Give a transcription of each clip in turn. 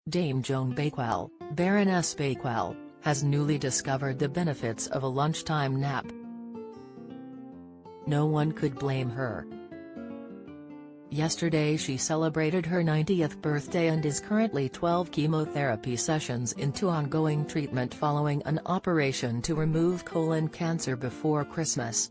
Dame Joan Bakewell, Baroness Bakewell, has newly discovered the benefits of a lunchtime nap. No one could blame her. Yesterday she celebrated her 90th birthday and is currently 12 chemotherapy sessions into ongoing treatment following an operation to remove colon cancer before Christmas.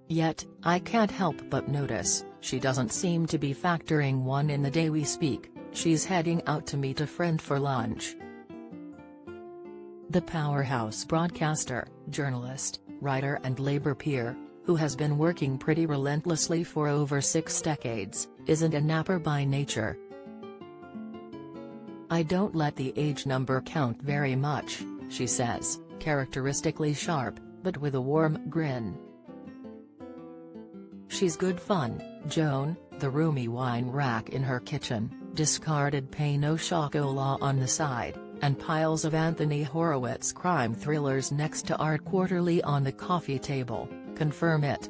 Yet, I can't help but notice, she doesn't seem to be factoring one in the day we speak. She's heading out to meet a friend for lunch. The powerhouse broadcaster, journalist, writer and Labour peer, who has been working pretty relentlessly for over 6 decades, isn't a napper by nature. "I don't let the age number count very much," she says, characteristically sharp, but with a warm grin. She's good fun, Joan, the roomy wine rack in her kitchen, discarded Pinot Chocolat on the side, and piles of Anthony Horowitz crime thrillers next to Art Quarterly on the coffee table, confirm it.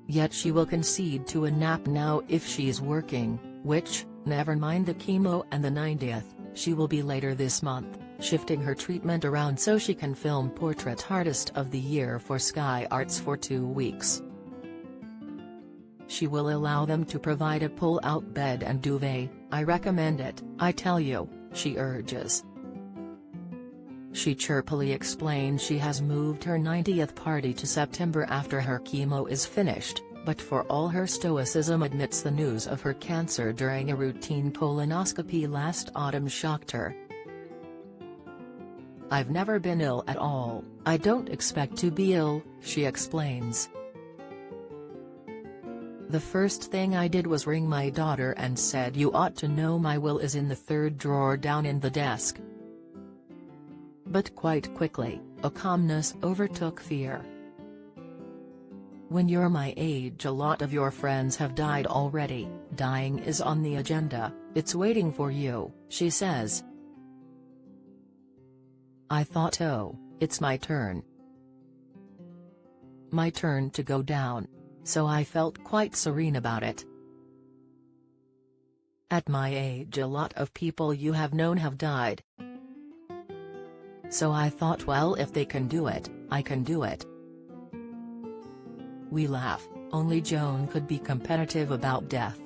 Yet she will concede to a nap now if she's working, which, never mind the chemo and the 90th, she will be later this month, shifting her treatment around so she can film Portrait Artist of the Year for Sky Arts for 2 weeks. She will allow them to provide a pull-out bed and duvet. "I recommend it, I tell you," she urges. She chirpily explains she has moved her 90th party to September after her chemo is finished, but for all her stoicism admits the news of her cancer during a routine colonoscopy last autumn shocked her. "I've never been ill at all, I don't expect to be ill," she explains. "The first thing I did was ring my daughter and said you ought to know my will is in the 3rd drawer down in the desk." But quite quickly, a calmness overtook fear. "When you're my age a lot of your friends have died already, dying is on the agenda, it's waiting for you," she says. "I thought oh, it's my turn. My turn to go down. So I felt quite serene about it. At my age a lot of people you have known have died. So I thought well if they can do it, I can do it." We laugh, only Joan could be competitive about death.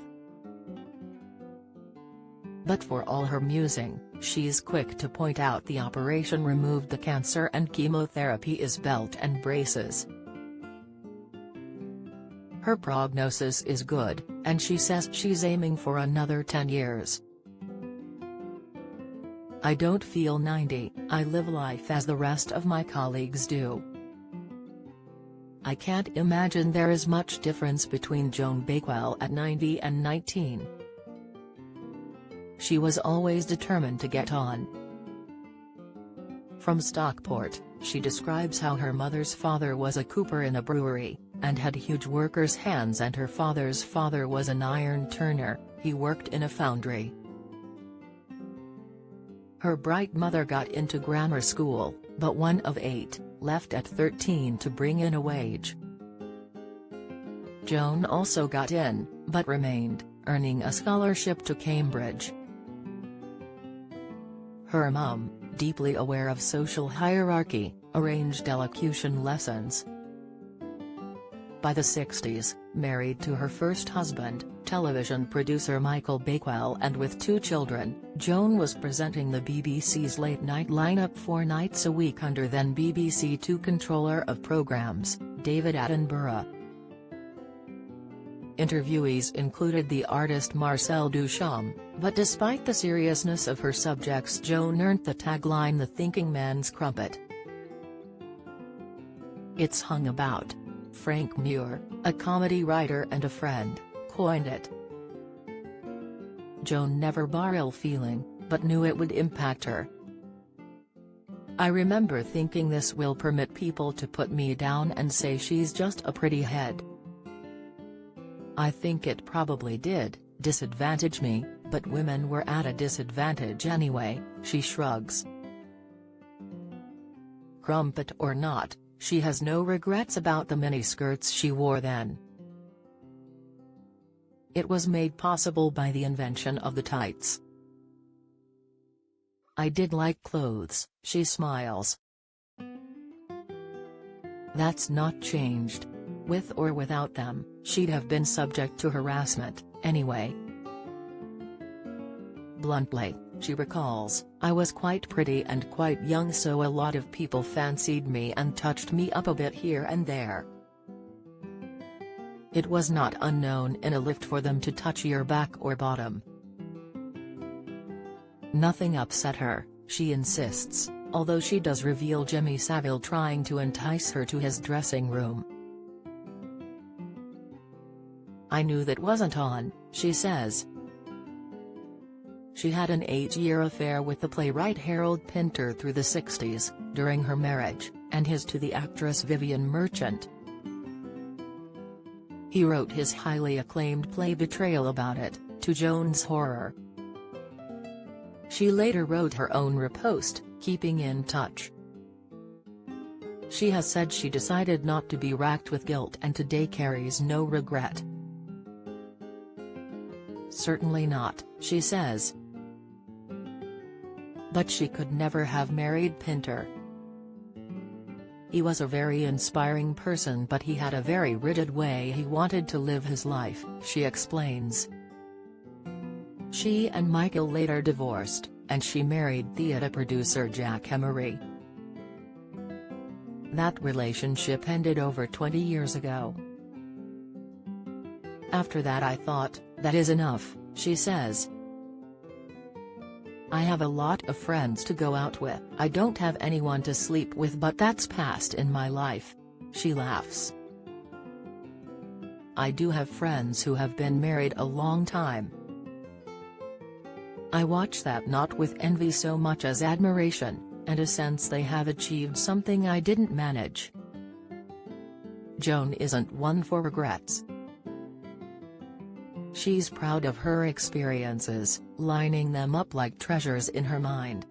But for all her musing, she's quick to point out the operation removed the cancer and chemotherapy is belt and braces. Her prognosis is good, and she says she's aiming for another 10 years. "I don't feel 90, I live life as the rest of my colleagues do." I can't imagine there is much difference between Joan Bakewell at 90 and 19. She was always determined to get on. From Stockport, she describes how her mother's father was a cooper in a brewery, and had huge workers' hands, and her father's father was an iron turner, he worked in a foundry. Her bright mother got into grammar school, but one of 8, left at 13 to bring in a wage. Joan also got in, but remained, earning a scholarship to Cambridge. Her mum, deeply aware of social hierarchy, arranged elocution lessons. By the 60s, married to her first husband, television producer Michael Bakewell, and with 2 children, Joan was presenting the BBC's late-night lineup 4 nights a week under then BBC Two controller of programmes, David Attenborough. Interviewees included the artist Marcel Duchamp, but despite the seriousness of her subjects, Joan earned the tagline "The Thinking Man's Crumpet." It's hung about. Frank Muir, a comedy writer and a friend, coined it. Joan never bar ill feeling, but knew it would impact her. "I remember thinking this will permit people to put me down and say she's just a pretty head. I think it probably did, disadvantage me, but women were at a disadvantage anyway," she shrugs. Crumpet or not, she has no regrets about the miniskirts she wore then. It was made possible by the invention of the tights. I did like clothes, she smiles. That's not changed. With or without them, she'd have been subject to harassment, anyway. Bluntly, she recalls, I was quite pretty and quite young, so a lot of people fancied me and touched me up a bit here and there. It was not unknown in a lift for them to touch your back or bottom. Nothing upset her, she insists, although she does reveal Jimmy Savile trying to entice her to his dressing room. I knew that wasn't on, she says. She had an 8-year affair with the playwright Harold Pinter through the 60s, during her marriage, and his to the actress Vivian Merchant. He wrote his highly acclaimed play Betrayal about it, to Joan's horror. She later wrote her own riposte, keeping in touch. She has said she decided not to be racked with guilt and today carries no regret. Certainly not, she says. But she could never have married Pinter. He was a very inspiring person, but he had a very rigid way he wanted to live his life, she explains. She and Michael later divorced, and she married theatre producer Jack Emery. That relationship ended over 20 years ago. After that I thought, that is enough, she says. I have a lot of friends to go out with. I don't have anyone to sleep with, but that's past in my life. She laughs. I do have friends who have been married a long time. I watch that not with envy so much as admiration, and a sense they have achieved something I didn't manage. Joan isn't one for regrets. She's proud of her experiences, lining them up like treasures in her mind.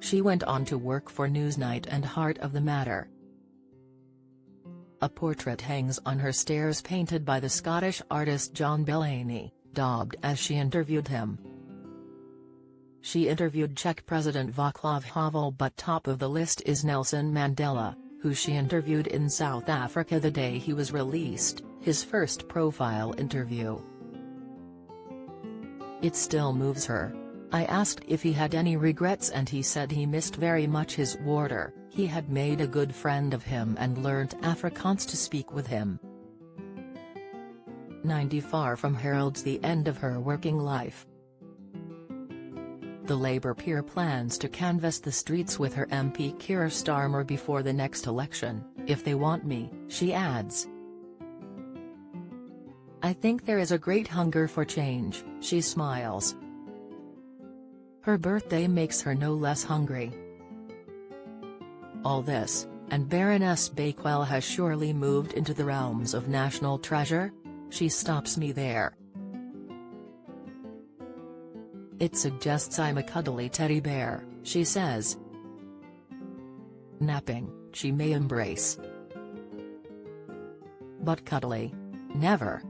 She went on to work for Newsnight and Heart of the Matter. A portrait hangs on her stairs painted by the Scottish artist John Bakewell, daubed as she interviewed him. She interviewed Czech President Václav Havel, but top of the list is Nelson Mandela, who she interviewed in South Africa the day he was released, his first profile interview. It still moves her. I asked if he had any regrets and he said he missed very much his warder. He had made a good friend of him and learnt Afrikaans to speak with him. 90 far from heralds the end of her working life. The Labour peer plans to canvass the streets with her MP Keir Starmer before the next election, if they want me, she adds. I think there is a great hunger for change, she smiles. Her birthday makes her no less hungry. All this, and Baroness Bakewell has surely moved into the realms of national treasure? She stops me there. It suggests I'm a cuddly teddy bear, she says. Napping, she may embrace. But cuddly? Never.